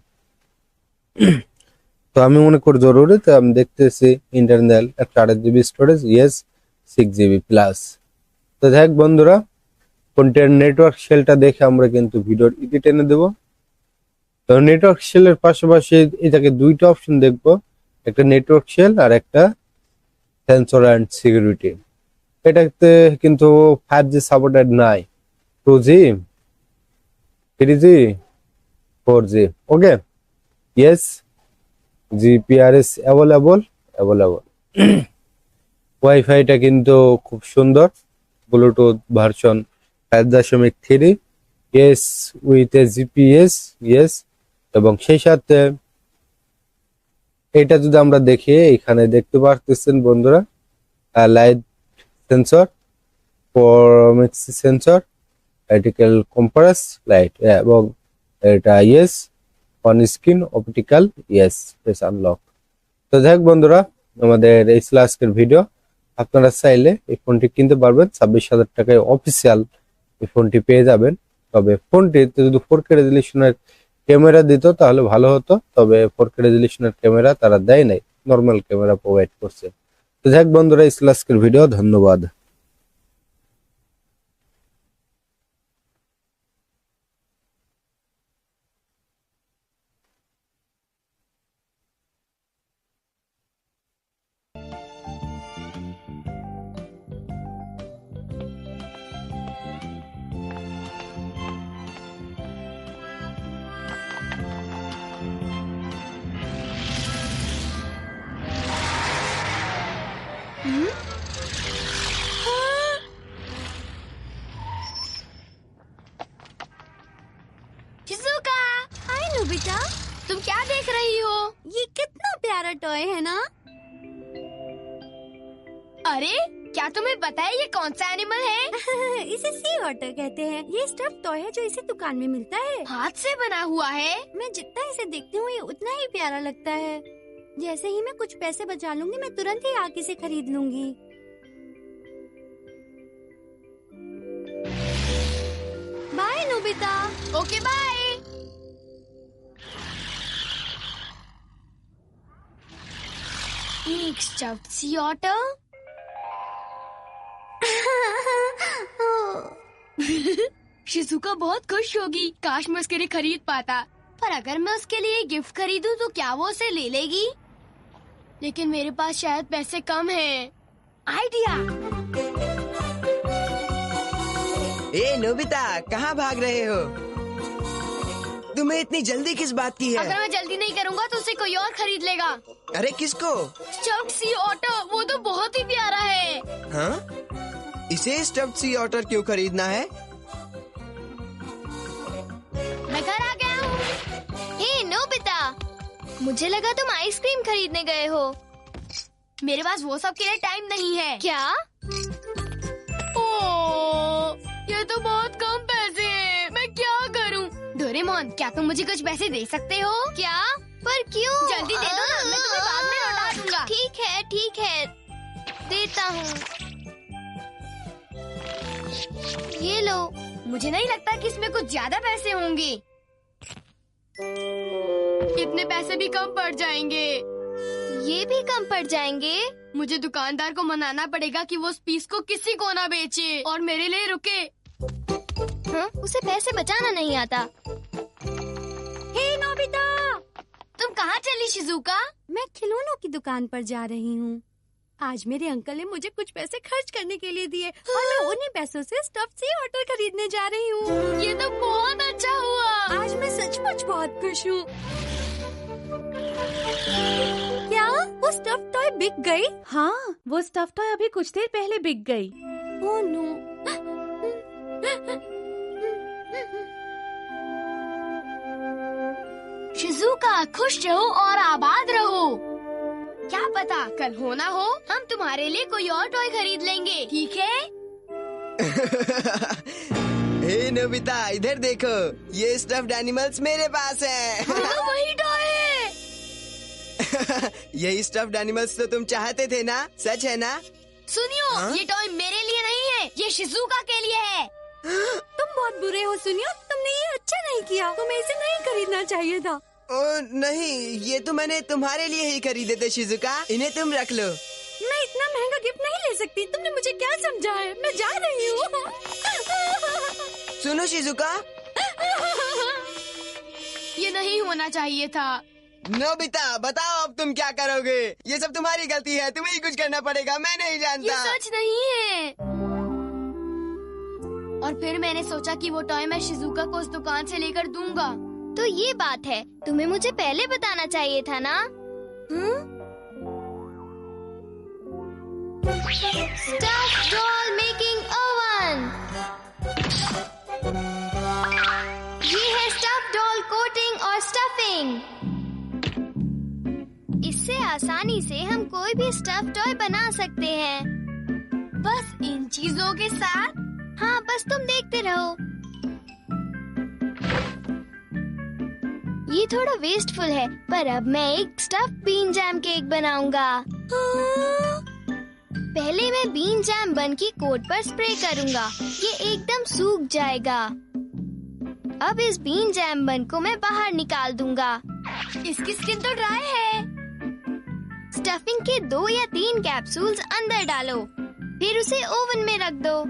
তো আমি মনে করি জরুরি, তো আমি দেখতেছি internal 128 GB storage, yes 6GB plus. তো দেখ বন্ধুরা, ফোনটার নেটওয়ার্ক শেলটা দেখে আমরা কিন্তু ভিডিওর ইতি টেনে দেবো। তো নেটওয়ার্ক শেলের পাশাপাশি এটাকে দুইটা অপশন দেখবো, একটা নেটওয়ার্ক শেল আর একটা সেন্সর অ্যান্ড সিকিউরিটি। এটাতে কিন্তু 5G সাপোর্টেড নাই, 2G, 3G, 4G। ওকে, ইয়েস, GPRS অ্যাভেলেবল। ওয়াইফাইটা কিন্তু খুব সুন্দর, Bluetooth version 5.3, yes with GPS, yes. এবং সেই সাথে এটা যদি আমরা দেখি, এখানে দেখতে পাচ্ছেন বন্ধুরা, light sensor, proxy sensor, vertical compass light, এবং এটা yes on screen optical, yes face unlock. তো যাই হোক বন্ধুরা, আমাদের এই ছিল আজকের ভিডিও। আপনারা চাইলে এই ফোনটি কিনতে পারবেন, 26,000 টাকায় অফিসিয়াল এই ফোনটি পেয়ে যাবেন। তবে ফোনটিতে যদি 4K রেজলিউশনের ক্যামেরা দিত তাহলে ভালো হতো, তবে 4K রেজলিউশনের ক্যামেরা তারা দেয় নাই, নর্মাল ক্যামেরা প্রোভাইড করছে। তো যাই হোক বন্ধুরা, এই ছিল আজকের ভিডিও। ধন্যবাদ। टॉय है ना? अरे क्या तुम्हें पता है ये कौन सा एनिमल है? इसे सी ऑटर कहते हैं। ये स्टफ टॉय है जो इसे दुकान में मिलता है। हाथ से बना हुआ है। मैं जितना इसे देखती हूँ ये उतना ही प्यारा लगता है। जैसे ही मैं कुछ पैसे बचा लूंगी मैं तुरंत ही आके इसे खरीद लूंगी। Bye Nobita. Okay bye. एक स्टफ्ड सी ऑटर। शिजुका बहुत खुश होगी। काश मैं उसके लिए खरीद पाता। पर अगर मैं उसके लिए गिफ्ट खरीदूं तो क्या वो उसे ले लेगी? लेकिन मेरे पास शायद पैसे कम हैं। आइडिया। ए नोबिता, कहाँ भाग रहे हो? तुम्हें इतनी जल्दी किस बात की है? अगर मैं जल्दी नहीं करूँगा तो उसे कोई और खरीद लेगा। अरे किसको? स्टफ्ड सी ऑटर, वो तो बहुत ही प्यारा है। हाँ? इसे स्टफ्ड सी ऑटर क्यों खरीदना है? मैं घर आ गया हूँ। हे नोबिता, मुझे लगा तुम आइसक्रीम खरीदने गए हो। मेरे पास वो सब के लिए टाइम नहीं है। क्या? ओह, ये तो बहुत कम पैसे हैं। मैं क्या करूँ? डोरेमोन, क्या तुम मुझे कुछ पैसे दे सकते हो? क्या? पर क्यों? जल्दी दे दो ना, मैं तुम्हें बाद में लौटा दूंगा। ठीक है, देता हूँ। ये लो। मुझे नहीं लगता कि इसमें कुछ ज्यादा पैसे होंगे। इतने पैसे भी कम पड़ जाएंगे। ये भी कम पड़ जाएंगे। मुझे दुकानदार को मनाना पड़ेगा कि वो उस पीस को किसी को ना बेचे और मेरे लिए रुके। हाँ? उसे पैसे बचाना नहीं आता। हे नोबिता, तुम कहाँ चली शिजुका? मैं खिलौनों की दुकान पर जा रही हूँ। आज मेरे अंकल ने मुझे कुछ पैसे खर्च करने के लिए दिए और मैं उन्हीं पैसों से स्टफ्ड सी ऑटर खरीदने जा रही हूँ। ये तो बहुत अच्छा हुआ। आज मैं सचमुच बहुत खुश हूँ। क्या वो स्टफ टॉय बिक गई? हाँ, वो स्टफ टॉय अभी कुछ देर पहले बिक गई। Oh no. शिजुका, खुश रहो और आबाद रहो। क्या पता कल हो ना हो हम तुम्हारे लिए कोई और टॉय खरीद लेंगे, ठीक है? हे नोबिता, इधर देखो, ये स्टफ्ड एनिमल्स मेरे पास है। हाँ, वही टॉय है। यही स्टफ्ड एनिमल्स तो तुम चाहते थे ना? सच है ना? सुनियो, हाँ? ये टॉय मेरे लिए नहीं है, ये शिजुका के लिए है। तुम बहुत बुरे हो सुनियो, तुमने ये अच्छा नहीं किया। तुम्हें इसे नहीं खरीदना चाहिए था। ओ नहीं, ये तो मैंने तुम्हारे लिए ही खरीदे थे शिजुका। इन्हें तुम रख लो। मैं इतना महंगा गिफ्ट नहीं ले सकती। तुमने मुझे क्या समझा है? मैं जा रही हूँ। सुनो शिजुका, ये नहीं होना चाहिए था। नोबिता बताओ अब तुम क्या करोगे? ये सब तुम्हारी गलती है, तुम्हें ही कुछ करना पड़ेगा, मैं नहीं ये जानता। सच नहीं है। और फिर मैंने सोचा कि वो टॉय मैं शिजुका को उस दुकान से लेकर दूंगा। तो ये बात है, तुम्हें मुझे पहले बताना चाहिए था ना? Stuff doll making oven. ये है स्टफ डॉल कोटिंग और स्टफिंग। इससे आसानी से हम कोई भी स्टफ टॉय बना सकते हैं। बस इन चीजों के साथ? हाँ, बस तुम देखते रहो। ये थोड़ा वेस्टफुल है, पर अब मैं एक स्टफ बीन जैम केक बनाऊंगा। पहले मैं बीन जैम बन की कोट पर स्प्रे करूंगा। ये एकदम सूख जाएगा। अब इस बीन जैम बन को मैं बाहर निकाल दूंगा। इसकी स्किन तो ड्राई है। स्टफिंग के 2 या 3 कैप्सूल्स अंदर डालो, फिर उसे ओवन में रख दो।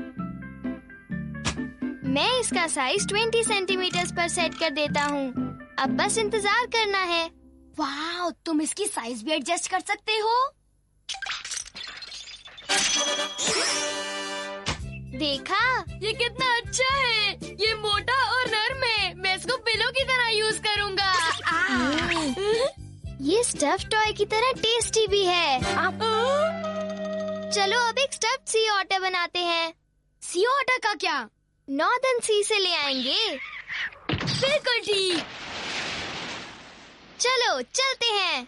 मैं इसका साइज 20 सेंटीमीटर पर सेट कर देता हूँ। अब बस इंतजार करना है। वाह, तुम इसकी साइज भी एडजस्ट कर सकते हो। देखा? ये कितना अच्छा है। ये मोटा और नरम है। मैं इसको पिलो की तरह यूज करूँगा। ये स्टफ टॉय की तरह टेस्टी भी है। चलो अब एक स्टफ्ड सी ऑटर बनाते हैं। सी ऑटर का क्या? नॉर्दर्न सी से ले आएंगे। बिल्कुल ठीक। चलो चलते हैं।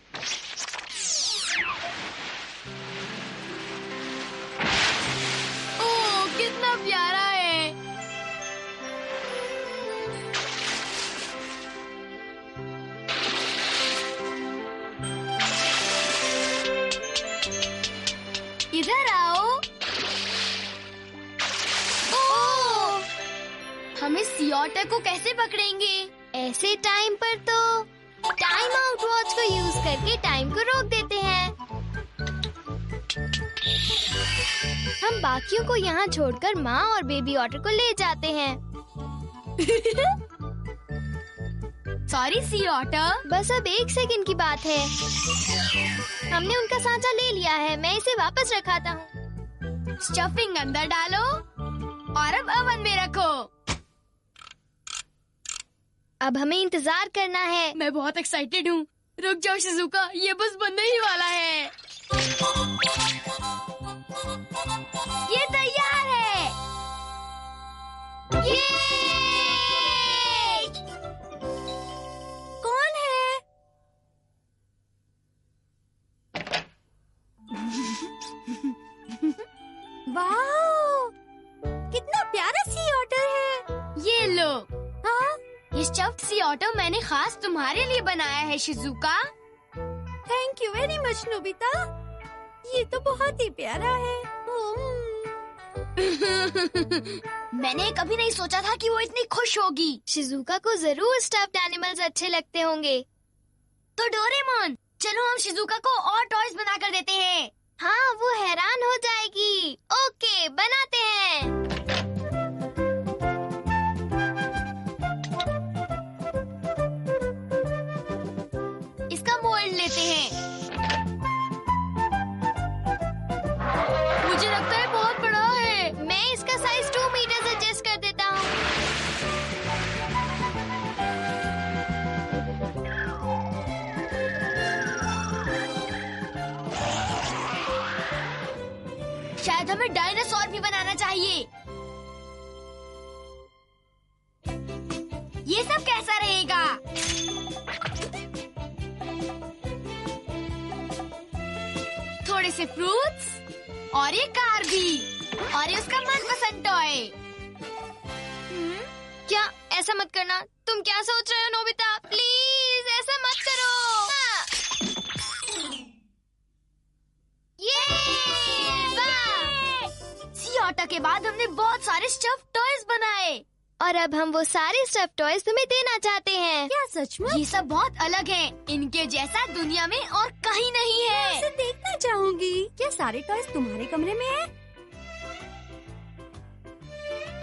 सियोटा को कैसे पकड़ेंगे? ऐसे टाइम पर तो टाइम आउट वॉच को यूज करके टाइम को रोक देते हैं। हम बाकियों को यहाँ छोड़कर माँ और बेबी ऑटर को ले जाते हैं। सॉरी सियोटा। बस अब 1 सेकंड की बात है। हमने उनका सांचा ले लिया है, मैं इसे वापस रखाता हूँ। स्टफिंग अंदर डालो और अब ओवन में रखो। अब हमें इंतजार करना है। मैं बहुत एक्साइटेड हूँ। रुक जाओ शिजुका, ये बस बनने ही वाला है। ये तैयार है। ये कौन है? वाह, कितना प्यारा सी ऑटर है। ये लो। हाँ, ये स्टफ्ड सी ऑटो मैंने खास तुम्हारे लिए बनाया है Shizuka. Thank you very much Nobita. ये तो बहुत ही प्यारा है। मैंने कभी नहीं सोचा था कि वो इतनी खुश होगी। शिजुका को जरूर स्टफ्ड एनिमल्स अच्छे लगते होंगे। तो डोरेमोन, चलो हम शिजुका को और टॉयज बना कर देते हैं। हाँ, वो हैरान हो जाएगी। ओके, बनाते हैं। इसका मोल्ड लेते हैं। मुझे लगता है बहुत बड़ा है। मैं इसका साइज 2 मीटर एडजस्ट कर देता हूँ। शायद हमें डायनासोर भी बनाना चाहिए। ये सब कैसा रहेगा? थोड़े से फ्रूट्स और ये कार भी, और ये उसका मनपसंद टॉय। क्या? ऐसा मत करना। तुम क्या सोच रहे हो नोबिता? प्लीज ऐसा मत करो। ये सियोटा के बाद हमने बहुत सारे स्टफ टॉयज बनाए और अब हम वो सारे स्टफ टॉयज तुम्हें देना चाहते हैं। क्या सच में? ये सब बहुत अलग हैं। इनके जैसा दुनिया में और कहीं नहीं है। इसे देखना चाहूंगी। क्या सारे टॉयज तुम्हारे कमरे में है?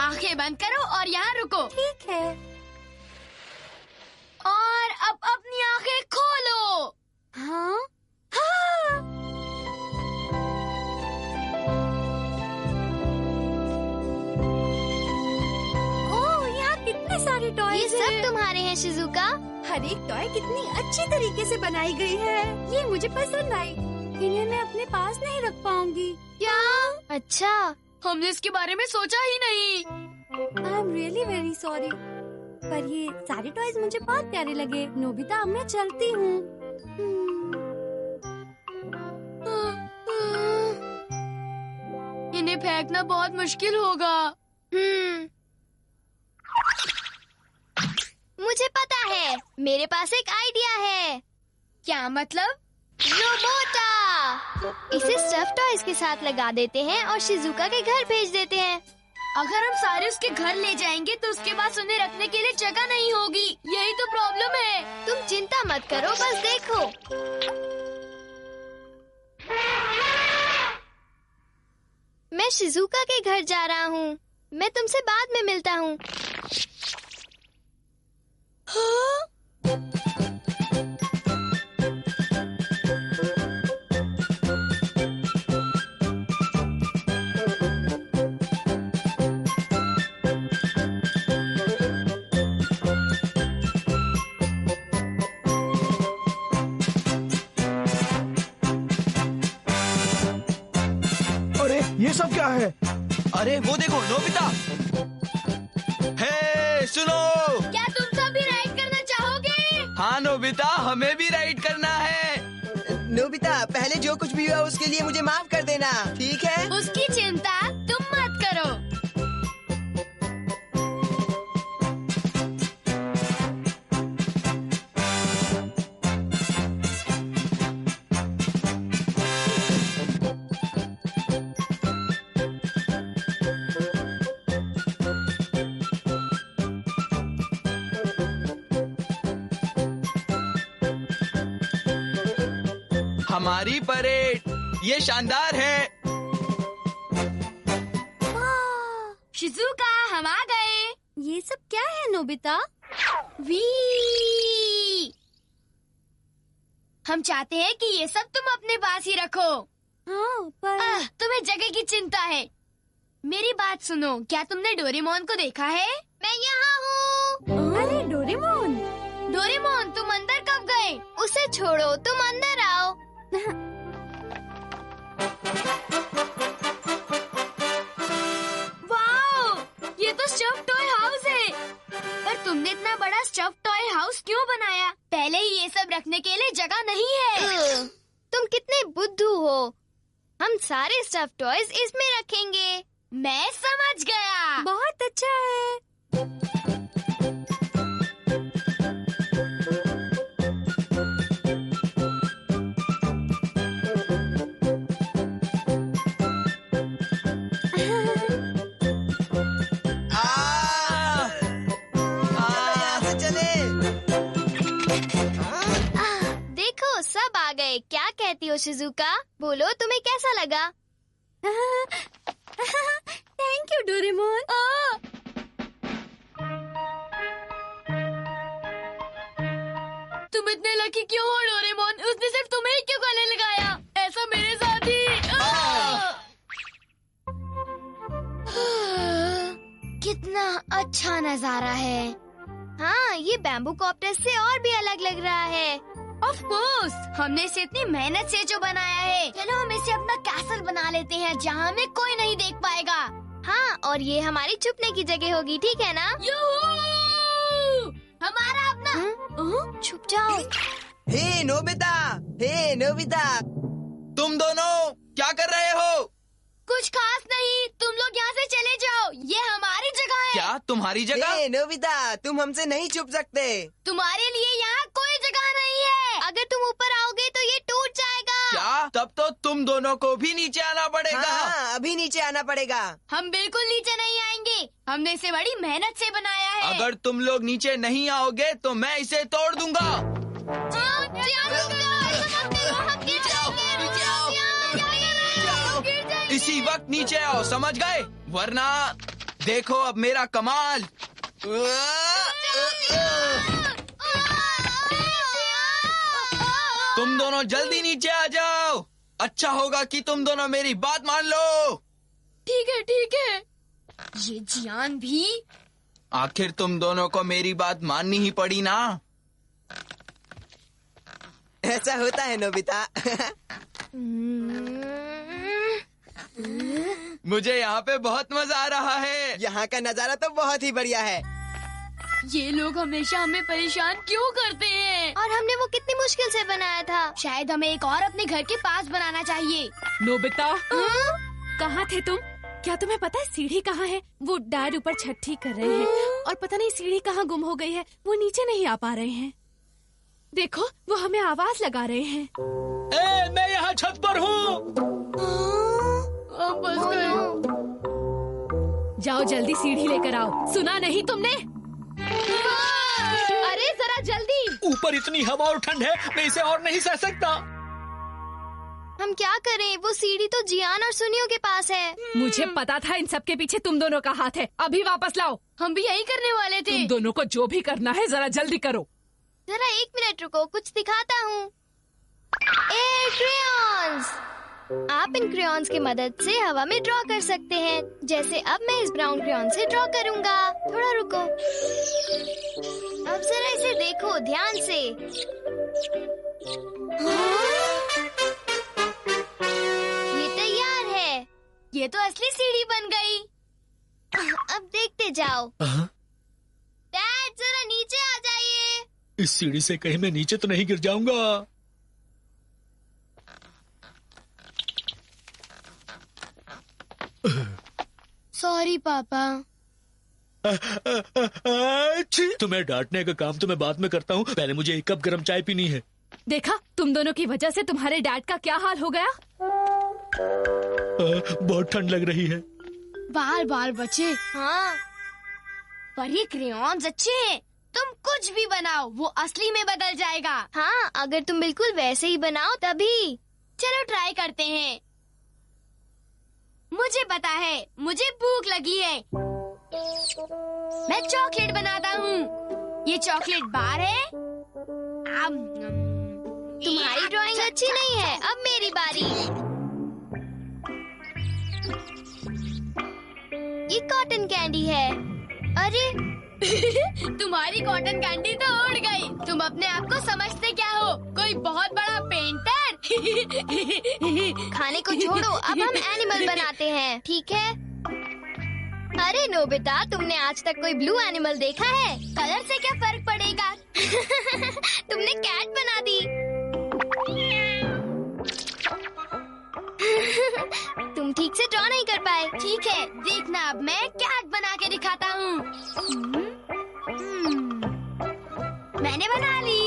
आंखें बंद करो और यहाँ रुको। ठीक है। और अब अपनी आंखें खोलो। हाँ, हाँ। ओह, यहाँ कितने सारे ये टॉयज सब हैं। तुम्हारे हैं शिजुका। हर एक टॉय कितनी अच्छी तरीके से बनाई गई है। ये मुझे पसंद आई। इन्हें मैं अपने पास नहीं रख पाऊंगी। क्या? अच्छा, हमने इसके बारे में सोचा ही नहीं। I am really very sorry. पर ये सारे टॉयज मुझे बहुत प्यारे लगे। नोबिता, अब मैं चलती हूँ। इन्हें फेंकना बहुत मुश्किल होगा। मुझे पता है। मेरे पास एक आइडिया है। क्या मतलब? रोबोटा। इसे स्टफ टॉयज के साथ लगा देते हैं और शिजुका के घर भेज देते हैं। अगर हम सारे उसके घर ले जाएंगे तो उसके बाद उन्हें रखने के लिए जगह नहीं होगी। यही तो प्रॉब्लम है। तुम चिंता मत करो, बस देखो। मैं शिजुका के घर जा रहा हूँ। मैं तुमसे बाद में मिलता हूँ। अरे ये सब क्या है? अरे वो देखो नोबिता। हे सुनो। क्या तुम सब भी राइड करना चाहोगे? हाँ नोबिता, हमें भी राइड करना है। नोबिता, पहले जो कुछ भी हुआ उसके लिए मुझे माफ कर देना, ठीक है? उसकी चिंता तुम मत करो। हमारी परेड, ये शानदार है। शिजुका, हम आ गए। ये सब क्या है नोबिता? वी हम चाहते हैं कि ये सब तुम अपने पास ही रखो। हाँ, पर तुम्हें जगह की चिंता है। मेरी बात सुनो, क्या तुमने डोरेमोन को देखा है? मैं यहाँ हूँ। अरे डोरेमोन! डोरेमोन, तुम अंदर कब गए? उसे छोड़ो, तुम अंदर आओ। वाओ, ये तो स्टफ टॉय हाउस है। पर तुमने इतना बड़ा स्टफ टॉय हाउस क्यों बनाया? पहले ही ये सब रखने के लिए जगह नहीं है। तुम कितने बुद्धू हो। हम सारे स्टफ टॉयज इसमें रखेंगे। मैं समझ गया। बहुत अच्छा है। देखो, सब आ गए। क्या कहती हो शिजुका? बोलो, तुम्हें कैसा लगा? Thank you Doraemon. तुम इतने लकी क्यों हो डोरेमोन? उसने सिर्फ तुम्हें ही क्यों गले लगाया? ऐसा मेरे साथ ही। कितना अच्छा नजारा है। हाँ, ये बैम्बू कॉप्टर से और भी अलग लग रहा है। ऑफ कोर्स, हमने इसे इतनी मेहनत से जो बनाया है। चलो हम इसे अपना कैसल बना लेते हैं जहाँ हमें कोई नहीं देख पाएगा। हाँ, और ये हमारी छुपने की जगह होगी, ठीक है ना? यूहू! हमारा अपना। छुप जाओ। हे नोबिता, हे नोबिता। तुम दोनों क्या कर रहे हो? कुछ खास नहीं, तुम लोग यहाँ से चले जाओ। ये हमारी जगह है। क्या तुम्हारी जगह? हे नोबिता, तुम हमसे नहीं छुप सकते। तुम्हारे लिए यहाँ कोई जगह नहीं है। अगर तुम ऊपर आओगे तो ये टूट जाएगा। क्या? तब तो तुम दोनों को भी नीचे आना पड़ेगा। हाँ, अभी नीचे आना पड़ेगा। हम बिल्कुल नीचे नहीं आएंगे। हमने इसे बड़ी मेहनत से बनाया है। अगर तुम लोग नीचे नहीं आओगे तो मैं इसे तोड़ दूंगा। इसी वक्त नीचे आओ, समझ गए? वरना देखो अब मेरा कमाल। तुम दोनों जल्दी नीचे आ जाओ। अच्छा होगा कि तुम दोनों मेरी बात मान लो। ठीक है, ठीक है। ये जियान भी। आखिर तुम दोनों को मेरी बात माननी ही पड़ी ना। ऐसा होता है नोबिता। मुझे यहाँ पे बहुत मजा आ रहा है। यहाँ का नजारा तो बहुत ही बढ़िया है। ये लोग हमेशा हमें परेशान क्यों करते हैं? और हमने वो कितनी मुश्किल से बनाया था। शायद हमें एक और अपने घर के पास बनाना चाहिए। नोबिता, कहाँ थे तुम? क्या तुम्हें पता है सीढ़ी कहाँ है? वो डैड ऊपर छत ठीक कर रहे हैं और पता नहीं सीढ़ी कहाँ गुम हो गई है। वो नीचे नहीं आ पा रहे हैं। देखो, वो हमें आवाज लगा रहे हैं। मैं यहाँ छत पर हूँ। अब बस गए। जाओ जल्दी सीढ़ी लेकर आओ। सुना नहीं तुमने? अरे जरा जल्दी। ऊपर इतनी हवा और ठंड है, मैं इसे और नहीं सह सकता। हम क्या करें? वो सीढ़ी तो जियान और सुनियो के पास है। मुझे पता था इन सब के पीछे तुम दोनों का हाथ है। अभी वापस लाओ। हम भी यही करने वाले थे। तुम दोनों को जो भी करना है जरा जल्दी करो। जरा 1 मिनट रुको, कुछ दिखाता हूँ। Air crayons. आप इन क्रेयॉन्स की मदद से हवा में ड्रॉ कर सकते हैं। जैसे अब मैं इस ब्राउन क्रेयॉन से ड्रॉ करूँगा। थोड़ा रुको। अब जरा इसे देखो ध्यान से। ये तैयार है। ये तो असली सीढ़ी बन गई। अब देखते जाओ। डैड, जरा नीचे आ जाइए। इस सीढ़ी से कहीं मैं नीचे तो नहीं गिर जाऊंगा। सॉरी पापा। तुम्हें डांटने का काम तो मैं बाद में करता हूँ, पहले मुझे 1 कप गर्म चाय पीनी है। देखा, तुम दोनों की वजह से तुम्हारे डैड का क्या हाल हो गया। बहुत ठंड लग रही है। बाल बाल बचे। हाँ, पर ये क्रेयॉन्स अच्छे हैं। तुम कुछ भी बनाओ, वो असली में बदल जाएगा। हाँ, अगर तुम बिल्कुल वैसे ही बनाओ तभी। चलो ट्राई करते हैं। मुझे पता है, मुझे भूख लगी है। मैं चॉकलेट बनाता हूँ। ये चॉकलेट बार है। तुम्हारी ड्राइंग अच्छी नहीं है, अब मेरी बारी। ये कॉटन कैंडी है। अरे तुम्हारी कॉटन कैंडी तो उड़ गई। तुम अपने आप को समझते क्या हो? कोई बहुत बड़ा पेंटर? खाने को छोड़ो, अब हम एनिमल बनाते हैं, ठीक है? अरे नोबिता, तुमने आज तक कोई ब्लू एनिमल देखा है? कलर से क्या फर्क पड़ेगा? तुमने कैट बना दी। तुम ठीक से ड्रॉ नहीं कर पाए। ठीक है, देखना अब मैं कैट बना के दिखाता हूँ। मैंने बना ली।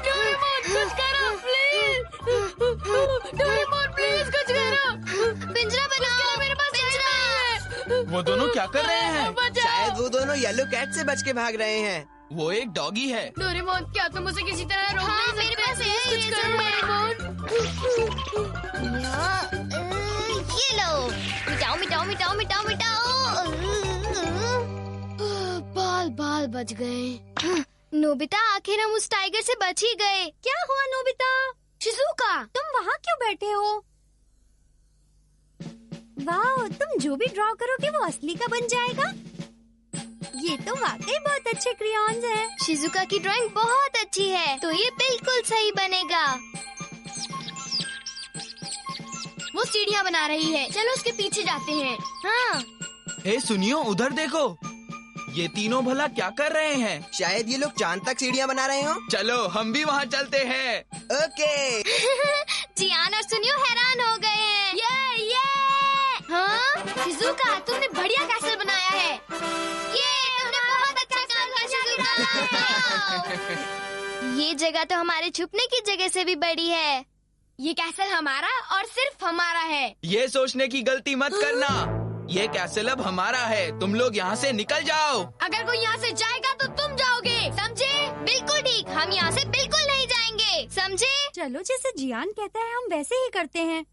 डोरेमोन कुछ करो प्लीज। डोरेमोन प्लीज कुछ करो। पिंजरा बनाओ, मेरे पास पिंजरा है। वो दोनों क्या कर रहे हैं? शायद वो दोनों येलो कैट से बच के भाग रहे हैं। वो एक डॉगी है। डोरेमोन, क्या तुम उसे किसी तरह रोक हाँ, नहीं मेरे पास सकते? है, कुछ ये करो जरूर। ये लो, मिटाओ मिटाओ मिटाओ मिटाओ मिटाओ। बाल बाल बच गए। नोबिता, आखिर हम उस टाइगर से बच ही गए। क्या हुआ नोबिता? शिजुका, तुम वहाँ क्यों बैठे हो? वाह, तुम जो भी ड्रॉ करोगे वो असली का बन जाएगा। ये तो वाकई बहुत अच्छे क्रेयॉन्स हैं। शिजुका की ड्राइंग बहुत अच्छी है, तो ये बिल्कुल सही बनेगा। वो सीढ़ियाँ बना रही है। चलो उसके पीछे जाते हैं। हाँ, हे सुनियो, उधर देखो। ये तीनों भला क्या कर रहे हैं? शायद ये लोग चांद तक सीढ़ियाँ बना रहे हो। चलो हम भी वहाँ चलते हैं। ओके। जियान और सुनियो हैरान हो गए हैं। ये हाँ, शिजुका, तुमने बढ़िया कैसल बनाया है। ये तुमने बहुत अच्छा काम किया शिजुका। ये जगह तो हमारे छुपने की जगह से भी बड़ी है। ये कैसल हमारा और सिर्फ हमारा है। ये सोचने की गलती मत करना। ये कैसल अब हमारा है। तुम लोग यहाँ से निकल जाओ। अगर कोई यहाँ से जाएगा तो तुम जाओगे, समझे? बिल्कुल ठीक, हम यहाँ से बिल्कुल नहीं जाएंगे, समझे? चलो, जैसे जियान कहता है हम वैसे ही करते हैं।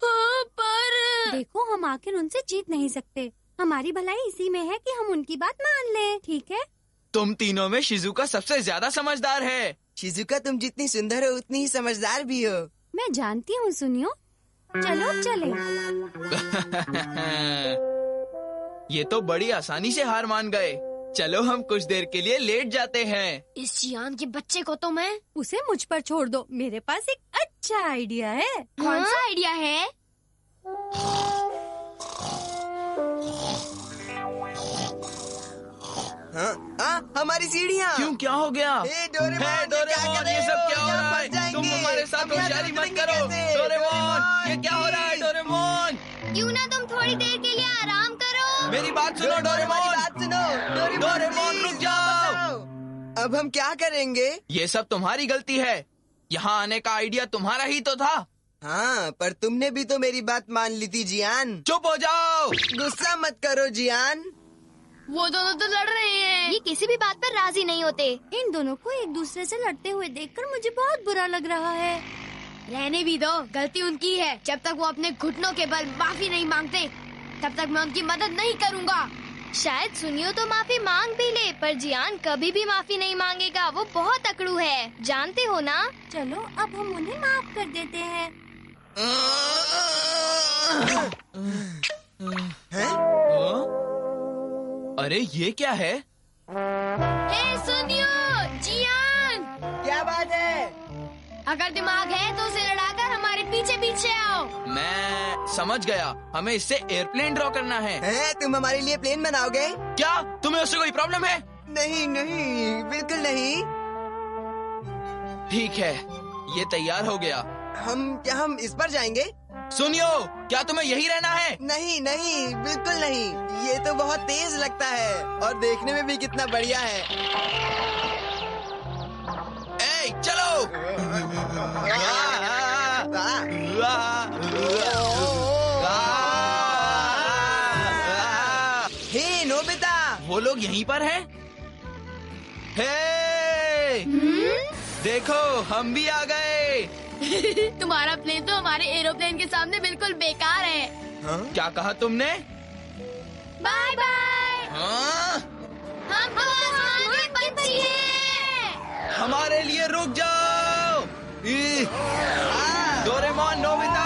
पर देखो, हम आखिर उनसे जीत नहीं सकते। हमारी भलाई इसी में है कि हम उनकी बात मान लें, ठीक है? तुम तीनों में शिजुका सबसे ज्यादा समझदार है। शिजुका, तुम जितनी सुंदर हो उतनी ही समझदार भी हो। मैं जानती हूँ सुनियो। चलो चले। ये तो बड़ी आसानी से हार मान गए। चलो हम कुछ देर के लिए लेट जाते हैं। इस जियान के बच्चे को तो मैं। उसे मुझ पर छोड़ दो, मेरे पास एक अच्छा आइडिया है। कौन सा आइडिया है? हाँ, हमारी सीढ़ियाँ। क्यों, क्या हो गया? हे डोरेमोन, हे डोरेमोन, ये सब क्या हो रहा है? तुम हमारे साथ होशियारी मत करो। डोरेमोन, ये क्या हो रहा है? डोरेमोन, क्यों ना तुम थोड़ी देर के लिए आराम करो। मेरी बात सुनो। डोरेमोन, बात सुनो। डोरेमोन, रुक जाओ। अब हम क्या करेंगे? ये सब तुम्हारी गलती है। यहाँ आने का आइडिया तुम्हारा ही तो था। हाँ, पर तुमने भी तो मेरी बात मान ली थी जियान। चुप हो जाओ। गुस्सा मत करो जियान। वो दोनों तो लड़ रहे हैं। ये किसी भी बात पर राजी नहीं होते। इन दोनों को एक दूसरे से लड़ते हुए देखकर मुझे बहुत बुरा लग रहा है। रहने भी दो, गलती उनकी है। जब तक वो अपने घुटनों के बल माफी नहीं मांगते, तब तक मैं उनकी मदद नहीं करूँगा। शायद सुनियो तो माफी मांग भी ले, पर जियान कभी भी माफी नहीं मांगेगा। वो बहुत अकड़ू है, जानते हो ना? चलो, अब हम उन्हें माफ कर देते हैं। हाँ? अरे ये क्या है? हे सुनियो, जियान, क्या बात है? अगर दिमाग है तो उसे लड़ाकर हमारे पीछे पीछे आओ। मैं समझ गया। हमें इससे एयरप्लेन ड्रॉ करना है। हैं, तुम हमारे लिए प्लेन बनाओगे? क्या तुम्हें उससे कोई प्रॉब्लम है? नहीं नहीं, बिल्कुल नहीं। ठीक है, ये तैयार हो गया। हम इस पर जाएंगे? सुनियो, क्या तुम्हें यही रहना है? नहीं नहीं, बिल्कुल नहीं। ये तो बहुत तेज लगता है और देखने में भी कितना बढ़िया है। ए, चलो। हे नोबिता, वो लोग यहीं पर हैं? हे, देखो हम भी आ गए। तुम्हारा प्लेन तो हमारे एरोप्लेन के सामने बिल्कुल बेकार है। क्या कहा तुमने? Bye bye. हाँ? हम तो आसमान में पंछी हैं। हमारे लिए रुक जाओ। Doraemon, Nobita,